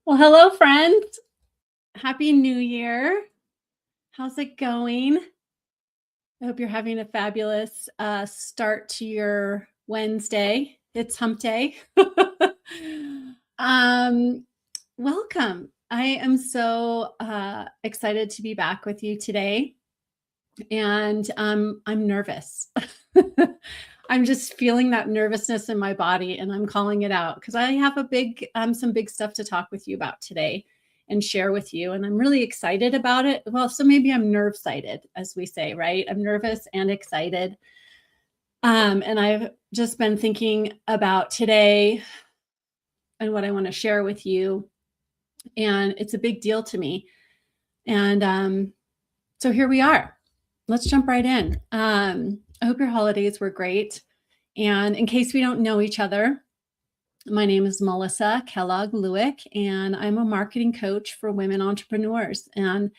Well, hello, friends. Happy New Year. How's it going? I hope you're having a fabulous start to your Wednesday. It's hump day. um, Welcome. I am so excited to be back with you today. And I'm nervous. I'm just feeling that nervousness in my body, and I'm calling it out because I have some big stuff to talk with you about today and share with you. And I'm really excited about it. Well, so maybe I'm nerve-sighted, as we say, right? I'm nervous and excited. And I've just been thinking about today and what I want to share with you. And it's a big deal to me. And so here we are. Let's jump right in. I hope your holidays were great. And in case we don't know each other, my name is Melissa Kellogg Lewick, and I'm a marketing coach for women entrepreneurs. And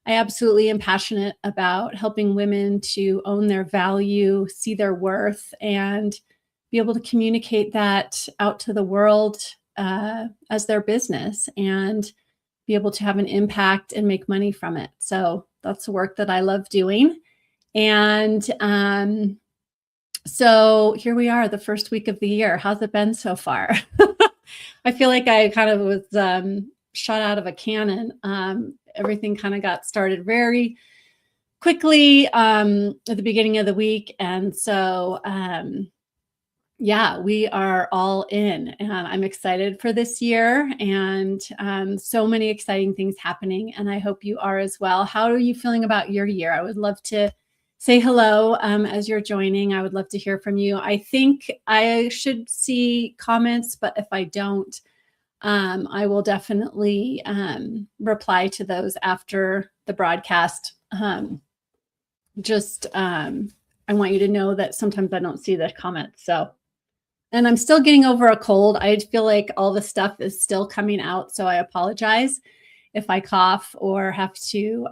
I absolutely am passionate about helping women to own their value, see their worth, and be able to communicate that out to the world as their business and be able to have an impact and make money from it. So that's the work that I love doing. And so here we are, the first week of the year. How's it been so far? I feel like I kind of was shot out of a cannon. Everything kind of got started very quickly at the beginning of the week. And so, yeah, we are all in, and I'm excited for this year, and so many exciting things happening. And I hope you are as well. How are you feeling about your year? I would love to say hello as you're joining. I would love to hear from you. I think I should see comments, but if I don't, I will definitely reply to those after the broadcast. I want you to know that sometimes I don't see the comments. And I'm still getting over a cold. I feel like all the stuff is still coming out. So I apologize if I cough or have to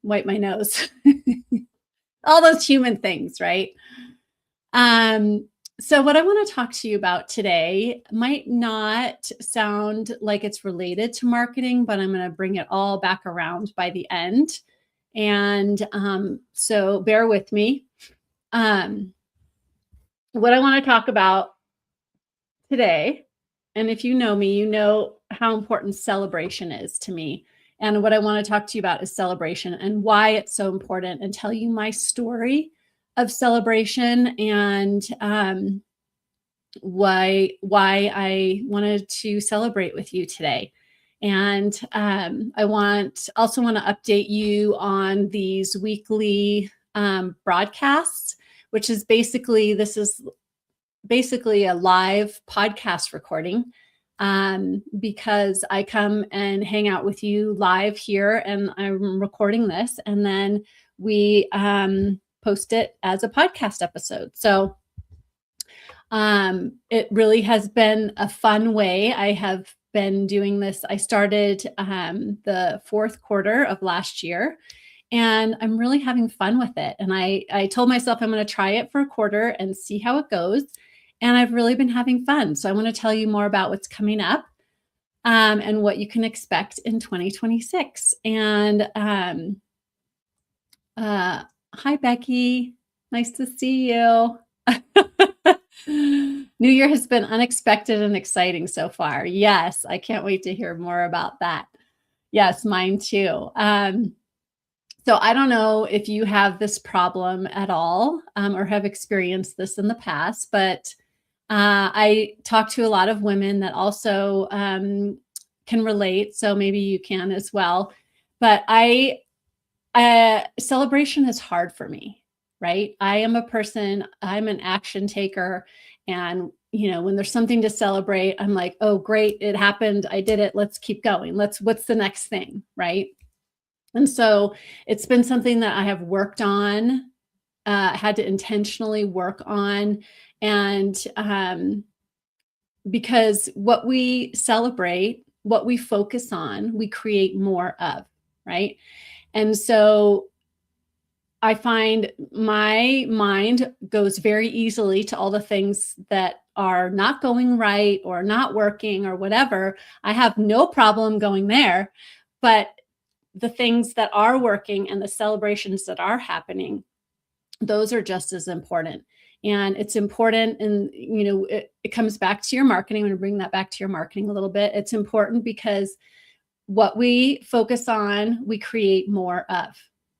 wipe my nose. All those human things, right? So what I want to talk to you about today might not sound like it's related to marketing, but I'm going to bring it all back around by the end. And so bear with me. What I want to talk about today, and if you know me, you know how important celebration is to me. And what I want to talk to you about is celebration and why it's so important, and tell you my story of celebration and why I wanted to celebrate with you today. And I also want to update you on these weekly broadcasts, which is basically a live podcast recording because I come and hang out with you live here, and I'm recording this, and then we post it as a podcast episode. So it really has been a fun way. I have been doing this. I started the fourth quarter of last year, and I'm really having fun with it. And I told myself I'm going to try it for a quarter and see how it goes. And I've really been having fun. So I want to tell you more about what's coming up and what you can expect in 2026. And hi, Becky. Nice to see you. New Year has been unexpected and exciting so far. Yes, I can't wait to hear more about that. Yes, mine too. So I don't know if you have this problem at all or have experienced this in the past, but I talk to a lot of women that also can relate. So maybe you can as well. But celebration is hard for me, right? I'm an action taker. And, when there's something to celebrate, I'm like, oh, great, it happened. I did it. Let's keep going. What's the next thing, right? And so it's been something that I have worked on, had to intentionally work on. And because what we celebrate, what we focus on, we create more of, right? And so I find my mind goes very easily to all the things that are not going right or not working or whatever. I have no problem going there, but the things that are working and the celebrations that are happening, those are just as important. And it's important, and it comes back to your marketing. I'm going to bring that back to your marketing a little bit. It's important because what we focus on, we create more of,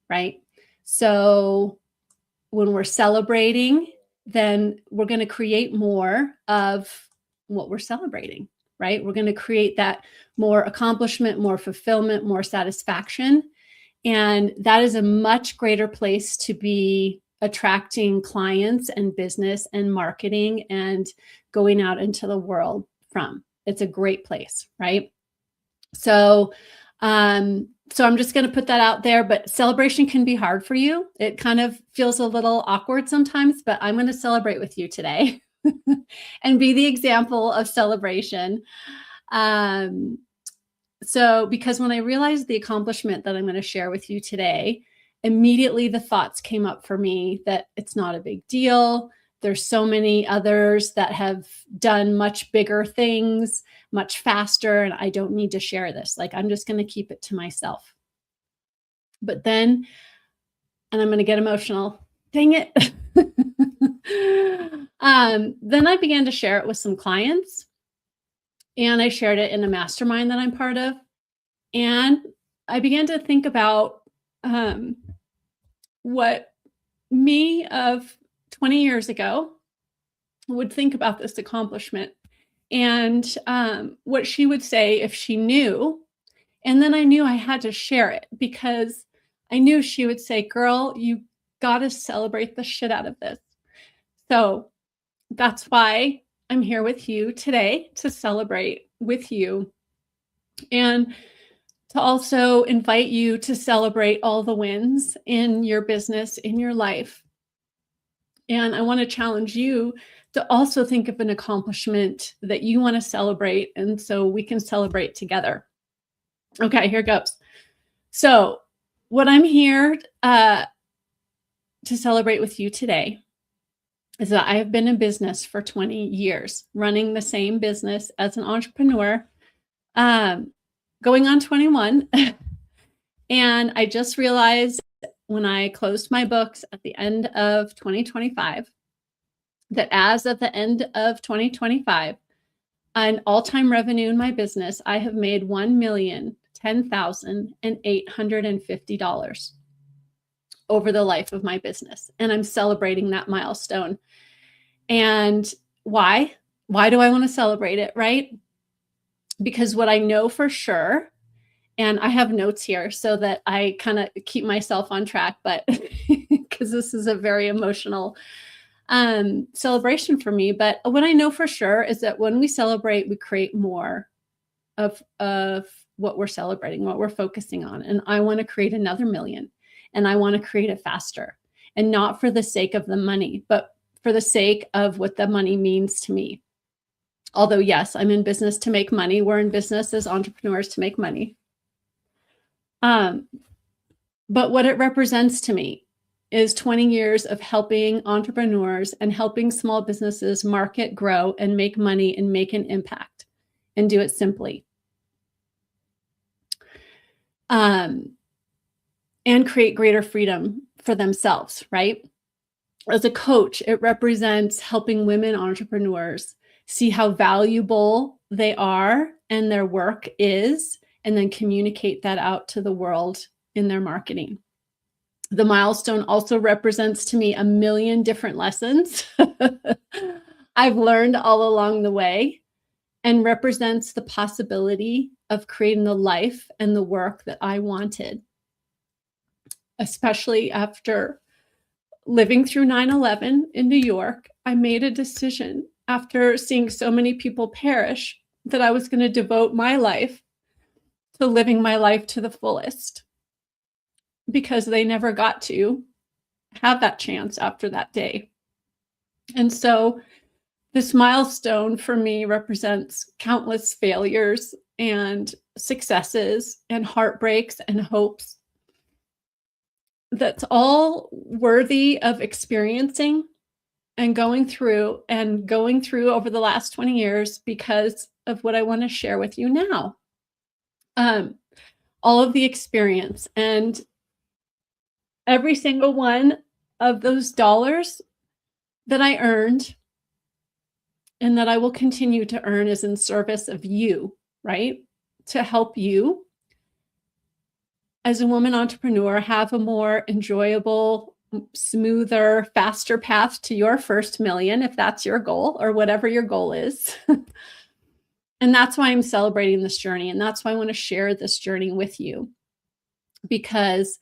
right? So when we're celebrating, then we're going to create more of what we're celebrating, right? We're going to create that more accomplishment, more fulfillment, more satisfaction. And that is a much greater place to be attracting clients and business and marketing and going out into the world from. It's a great place, right? So, so I'm just going to put that out there, but celebration can be hard for you. It kind of feels a little awkward sometimes, but I'm going to celebrate with you today and be the example of celebration. So because when I realized the accomplishment that I'm going to share with you today, immediately the thoughts came up for me that it's not a big deal. There's so many others that have done much bigger things, much faster, and I don't need to share this. Like, I'm just going to keep it to myself. But then, and I'm going to get emotional. Dang it. Then I began to share it with some clients, and I shared it in a mastermind that I'm part of. And I began to think about what me of 20 years ago would think about this accomplishment, and what she would say if she knew. And then I knew I had to share it because I knew she would say, girl, you got to celebrate the shit out of this. So that's why I'm here with you today, to celebrate with you and to also invite you to celebrate all the wins in your business, in your life. And I want to challenge you to also think of an accomplishment that you want to celebrate, and so we can celebrate together. Okay, here goes. So what I'm here to celebrate with you today is that I have been in business for 20 years, running the same business as an entrepreneur, going on 21. And I just realized when I closed my books at the end of 2025, that as of the end of 2025, an all-time revenue in my business, I have made $1,010,850 over the life of my business. And I'm celebrating that milestone. And why? Why do I want to celebrate it, right? Because what I know for sure, and I have notes here so that I kind of keep myself on track, but because this is a very emotional celebration for me. But what I know for sure is that when we celebrate, we create more of what we're celebrating, what we're focusing on. And I want to create another million, and I want to create it faster, and not for the sake of the money, but for the sake of what the money means to me. Although, yes, I'm in business to make money. We're in business as entrepreneurs to make money. But what it represents to me is 20 years of helping entrepreneurs and helping small businesses market, grow, and make money and make an impact, and do it simply. And create greater freedom for themselves, right? As a coach, it represents helping women entrepreneurs see how valuable they are and their work is, and then communicate that out to the world in their marketing. The milestone also represents to me a million different lessons I've learned all along the way, and represents the possibility of creating the life and the work that I wanted, especially after living through 9/11 in New York. I made a decision after seeing so many people perish that I was going to devote my life to living my life to the fullest, because they never got to have that chance after that day. And so this milestone for me represents countless failures and successes and heartbreaks and hopes that's all worthy of experiencing and going through over the last 20 years because of what I want to share with you now. Um, all of the experience and every single one of those dollars that I earned and that I will continue to earn is in service of you, right? To help you as a woman entrepreneur have a more enjoyable, smoother, faster path to your first million, if that's your goal or whatever your goal is. And that's why I'm celebrating this journey. And that's why I want to share this journey with you because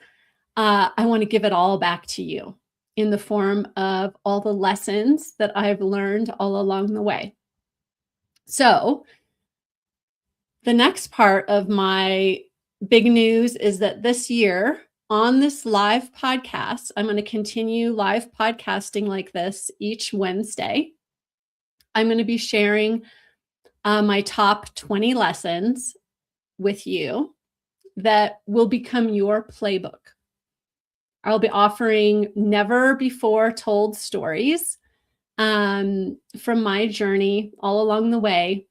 I want to give it all back to you in the form of all the lessons that I've learned all along the way. So, the next part of my big news is that this year on this live podcast, I'm going to continue live podcasting like this each Wednesday. I'm going to be sharing my top 20 lessons with you that will become your playbook. I'll be offering never before told stories from my journey all along the way,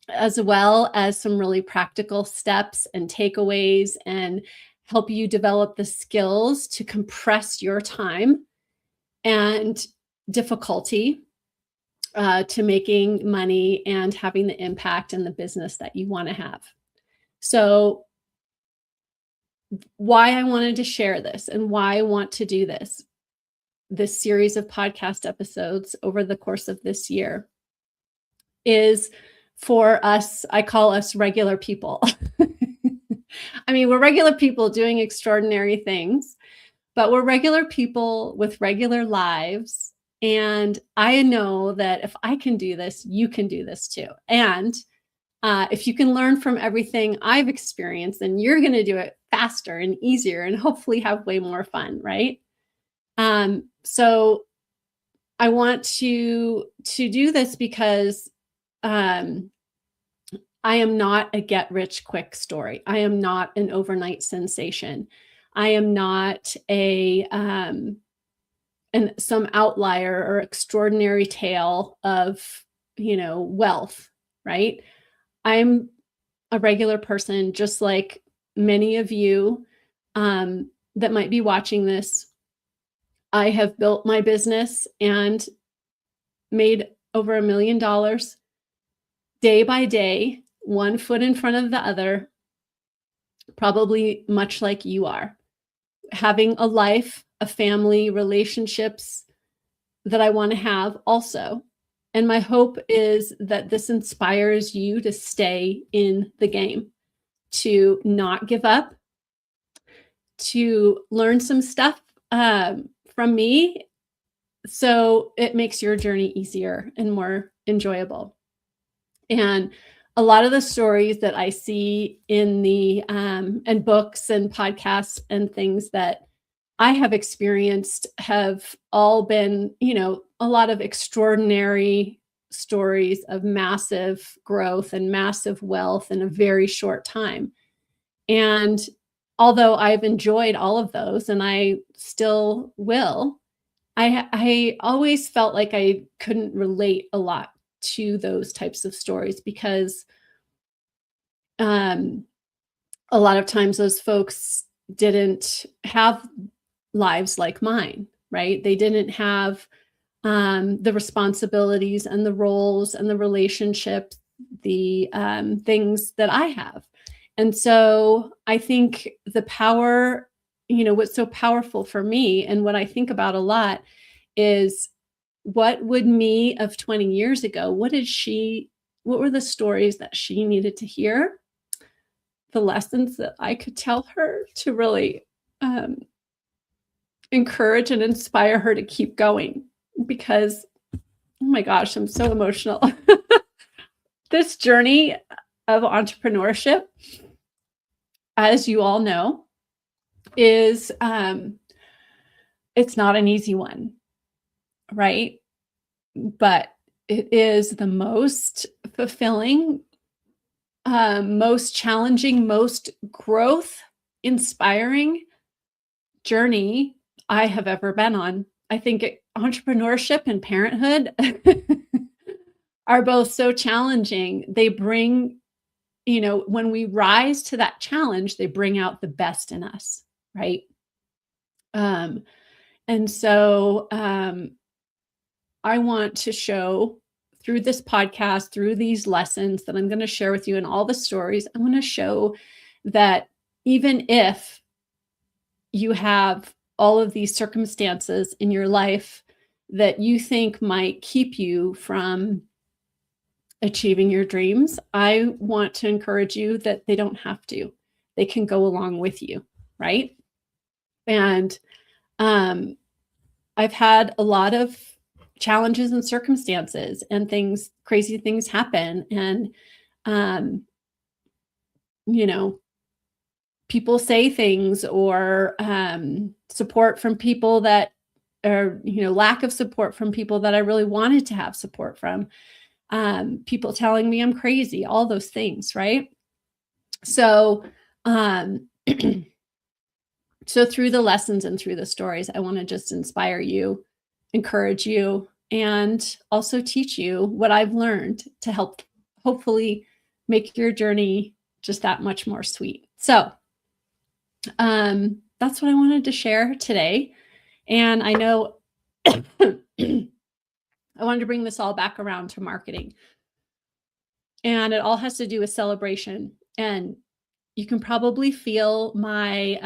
as well as some really practical steps and takeaways and help you develop the skills to compress your time and difficulty to making money and having the impact in the business that you want to have. So, why I wanted to share this and why I want to do this series of podcast episodes over the course of this year is for us, I call us regular people. I mean, we're regular people doing extraordinary things, but we're regular people with regular lives. And I know that if I can do this, you can do this too. And if you can learn from everything I've experienced, then you're going to do it faster and easier and hopefully have way more fun, right? So I want to do this because I am not a get rich quick story. I am not an overnight sensation. I am not some outlier or extraordinary tale of, wealth, right? I'm a regular person, just like many of you that might be watching this. I have built my business and made over $1 million day by day, one foot in front of the other, probably much like you are. Having a life, a family, relationships that I want to have also. And my hope is that this inspires you to stay in the game, to not give up, to learn some stuff from me so it makes your journey easier and more enjoyable. And a lot of the stories that I see in the and books and podcasts and things that I have experienced have all been, a lot of extraordinary stories of massive growth and massive wealth in a very short time. And although I've enjoyed all of those and I still will, I always felt like I couldn't relate a lot to those types of stories because a lot of times those folks didn't have lives like mine, right? They didn't have the responsibilities and the roles and the relationships, the things that I have. And so I think the power, what's so powerful for me and what I think about a lot is what would me of 20 years ago, what were the stories that she needed to hear? The lessons that I could tell her to really encourage and inspire her to keep going because, oh my gosh, I'm so emotional. This journey of entrepreneurship, as you all know, is it's not an easy one, right? But it is the most fulfilling, most challenging, most growth inspiring journey I have ever been on. I think entrepreneurship and parenthood are both so challenging. They bring, when we rise to that challenge, they bring out the best in us, right? Um, and so I want to show through this podcast, through these lessons that I'm going to share with you and all the stories, I want to show that even if you have all of these circumstances in your life that you think might keep you from achieving your dreams, I want to encourage you that they don't have to. They can go along with you, right? And I've had a lot of challenges and circumstances and crazy things happen. And, um, you know, people say things or support from people that or lack of support from people that I really wanted to have support from, people telling me I'm crazy, all those things, right? So so through the lessons and through the stories, I want to just inspire you, encourage you, and also teach you what I've learned to help hopefully make your journey just that much more sweet. So that's what I wanted to share today. And I know I wanted to bring this all back around to marketing. And it all has to do with celebration. And you can probably feel my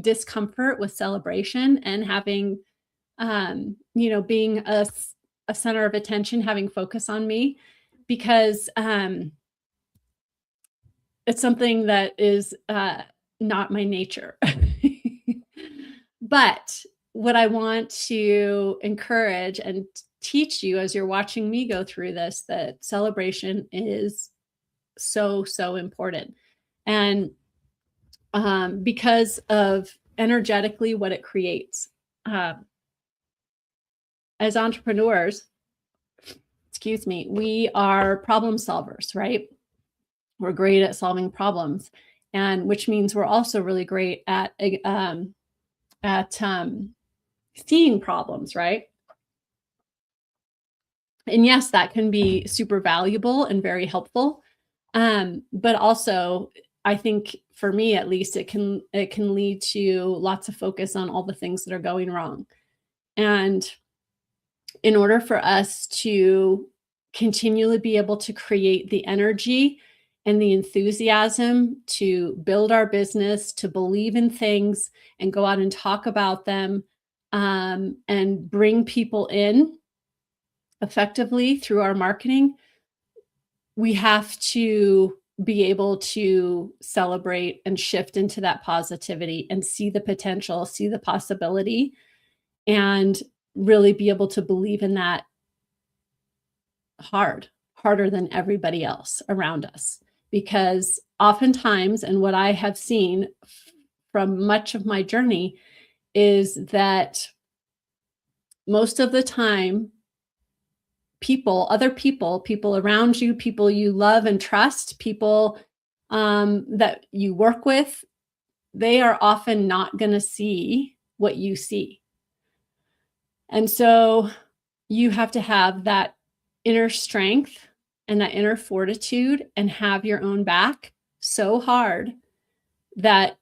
discomfort with celebration and having, being a center of attention, having focus on me, because it's something that is not my nature. But what I want to encourage and teach you as you're watching me go through this, that celebration is so, so important. And because of energetically what it creates. As entrepreneurs, excuse me, we are problem solvers, right? We're great at solving problems, and which means we're also really great at seeing problems, right? And yes, that can be super valuable and very helpful. But also, I think for me at least, it can lead to lots of focus on all the things that are going wrong. And in order for us to continually be able to create the energy and the enthusiasm to build our business, to believe in things and go out and talk about them, and bring people in effectively through our marketing, we have to be able to celebrate and shift into that positivity and see the potential, see the possibility, and really be able to believe in that harder than everybody else around us. Because oftentimes, and what I have seen from much of my journey, is that most of the time, other people around you, people you love and trust, people that you work with, they are often not going to see what you see. And so you have to have that inner strength and that inner fortitude and have your own back so hard that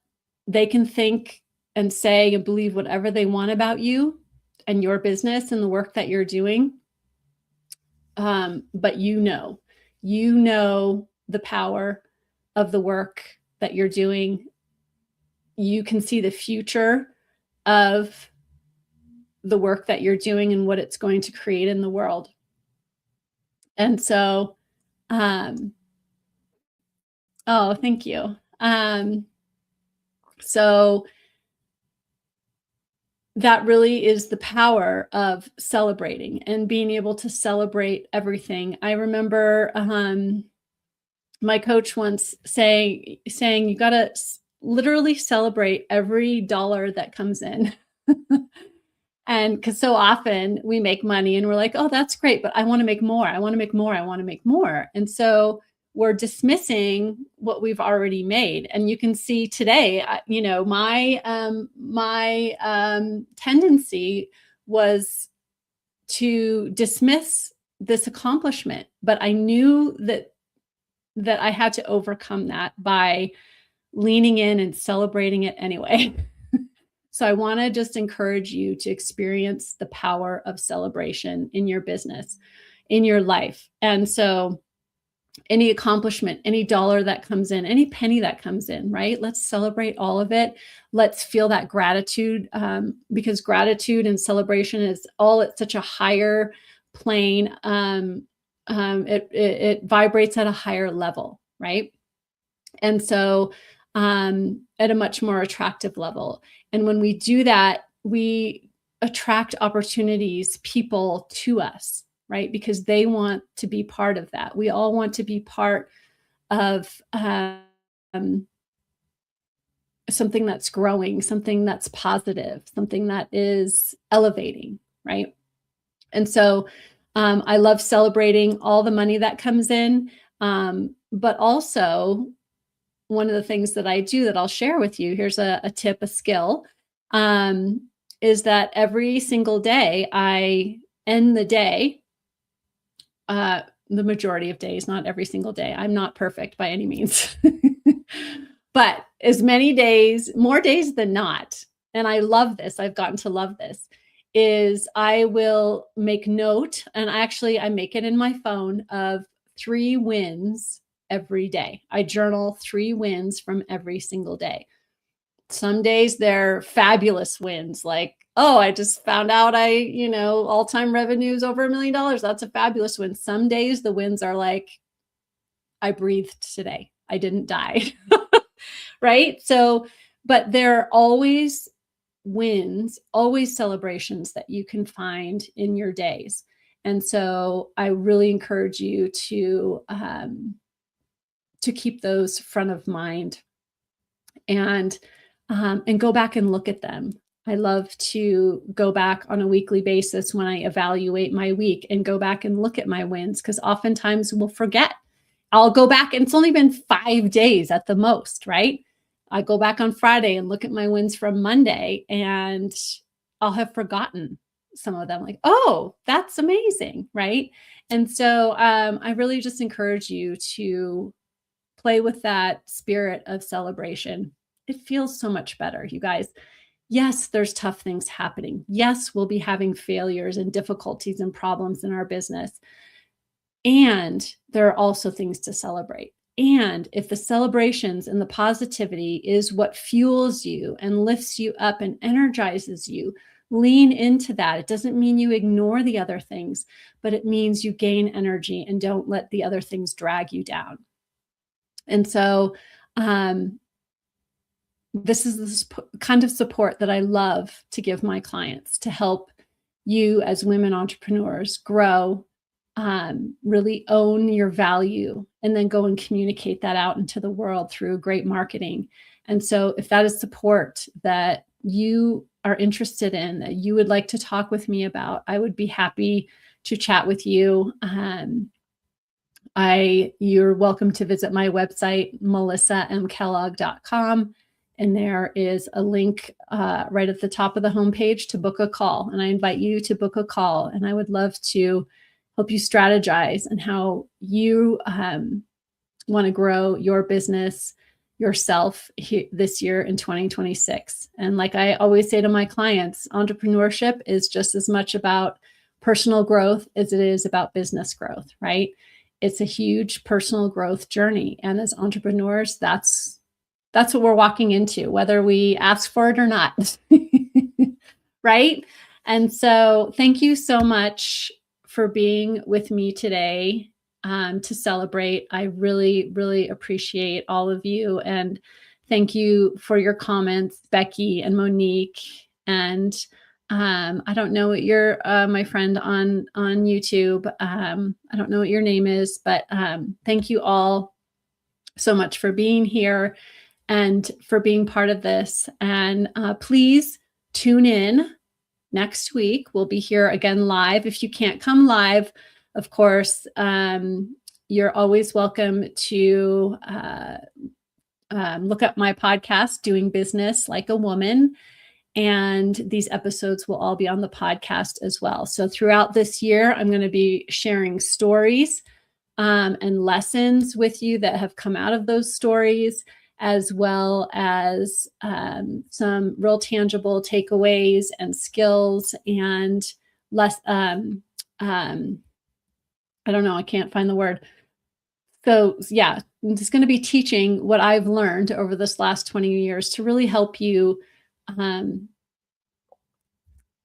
they can think and say and believe whatever they want about you and your business and the work that you're doing. But you know the power of the work that you're doing. You can see the future of the work that you're doing and what it's going to create in the world. And so, oh, thank you. So that really is the power of celebrating and being able to celebrate everything. I remember my coach once saying you got to literally celebrate every dollar that comes in. And because so often we make money and we're like, oh, that's great, but I want to make more. I want to make more. I want to make more. And so we're dismissing what we've already made. And you can see today, my tendency was to dismiss this accomplishment, but I knew that I had to overcome that by leaning in and celebrating it anyway. So I want to just encourage you to experience the power of celebration in your business, in your life. And so any accomplishment, any dollar that comes in, any penny that comes in, right? Let's celebrate all of it. Let's feel that gratitude, because gratitude and celebration is all at such a higher plane. It vibrates at a higher level, right? And so at a much more attractive level. And when we do that, we attract opportunities, people to us, right? Because they want to be part of that. We all want to be part of something that's growing, something that's positive, something that is elevating, right? And so I love celebrating all the money that comes in, but also one of the things that I do that I'll share with you, here's a tip, a skill, is that every single day I end the day, the majority of days, not every single day. I'm not perfect by any means, but as many days, more days than not, and I love this, I've gotten to love this, is I will make note, and I make it in my phone, of 3 wins every day. I journal 3 wins from every single day. Some days they're fabulous wins, like, oh, I just found out all-time revenues over $1 million. That's a fabulous win. Some days the wins are like, I breathed today. I didn't die. Right? So, but there are always wins, always celebrations that you can find in your days. And so I really encourage you to keep those front of mind and go back and look at them. I love to go back on a weekly basis when I evaluate my week and go back and look at my wins, because oftentimes we'll forget. I'll go back and it's only been 5 days at the most, right? I go back on Friday and look at my wins from Monday and I'll have forgotten some of them, like, oh, that's amazing, right? And so I really just encourage you to play with that spirit of celebration. It feels so much better, you guys. Yes, there's tough things happening. Yes, we'll be having failures and difficulties and problems in our business. And there are also things to celebrate. And if the celebrations and the positivity is what fuels you and lifts you up and energizes you, lean into that. It doesn't mean you ignore the other things, but it means you gain energy and don't let the other things drag you down. And so this is this kind of support that I love to give my clients to help you as women entrepreneurs grow, really own your value, and then go and communicate that out into the world through great marketing. And so if that is support that you are interested in, that you would like to talk with me about, I would be happy to chat with you. You're welcome to visit my website, melissamkellogg.com. And there is a link right at the top of the homepage to book a call. And I invite you to book a call. And I would love to help you strategize and how you want to grow your business yourself this year in 2026. And like I always say to my clients, entrepreneurship is just as much about personal growth as it is about business growth, right? It's a huge personal growth journey. And as entrepreneurs, that's what we're walking into, whether we ask for it or not, right? And so thank you so much for being with me today to celebrate. I really, really appreciate all of you. And thank you for your comments, Becky and Monique. And I don't know what your, my friend on YouTube, I don't know what your name is, but thank you all so much for being here and for being part of this. And please tune in next week. We'll be here again live. If you can't come live, of course, you're always welcome to look up my podcast, Doing Business Like a Woman. And these episodes will all be on the podcast as well. So throughout this year, I'm going to be sharing stories and lessons with you that have come out of those stories, as well as some real tangible takeaways and skills and less. I don't know. I can't find the word. So yeah, I'm just going to be teaching what I've learned over this last 20 years to really help you um,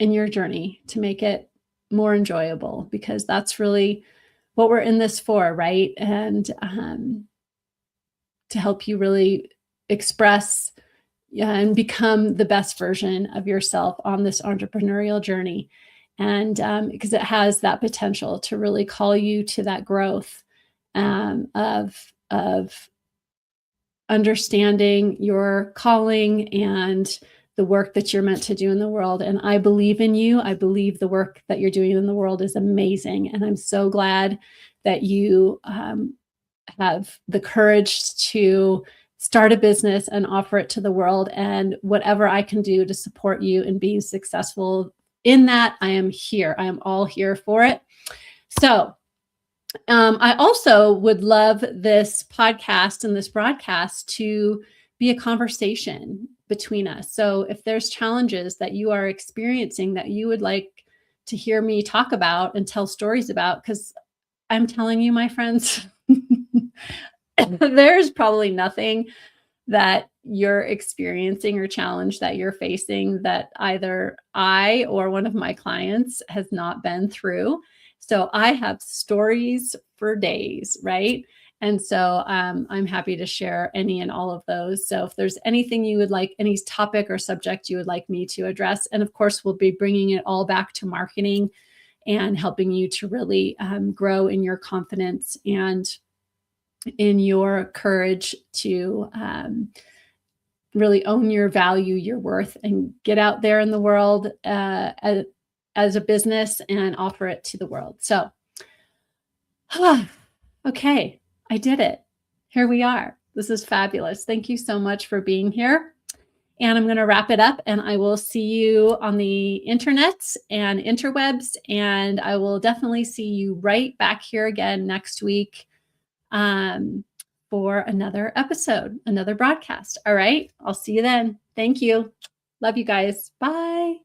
in your journey to make it more enjoyable, because that's really what we're in this for, right? And to help you really express and become the best version of yourself on this entrepreneurial journey. And because it has that potential to really call you to that growth of understanding your calling and the work that you're meant to do in the world. And I believe in you. I believe the work that you're doing in the world is amazing. And I'm so glad that you have the courage to start a business and offer it to the world. And whatever I can do to support you in being successful in that, I am here. I am all here for it. So I also would love this podcast and this broadcast to be a conversation between us. So if there's challenges that you are experiencing that you would like to hear me talk about and tell stories about, because I'm telling you, my friends, there's probably nothing that you're experiencing or challenge that you're facing that either I or one of my clients has not been through. So I have stories for days, right? And so I'm happy to share any and all of those. So if there's anything you would like, any topic or subject you would like me to address, and of course, we'll be bringing it all back to marketing and helping you to really grow in your confidence and in your courage to really own your value, your worth, and get out there in the world as a business and offer it to the world. So, okay, I did it. Here we are. This is fabulous. Thank you so much for being here. And I'm going to wrap it up, and I will see you on the internets and interwebs. And I will definitely see you right back here again next week for another episode, another broadcast. All right. I'll see you then. Thank you. Love you guys. Bye.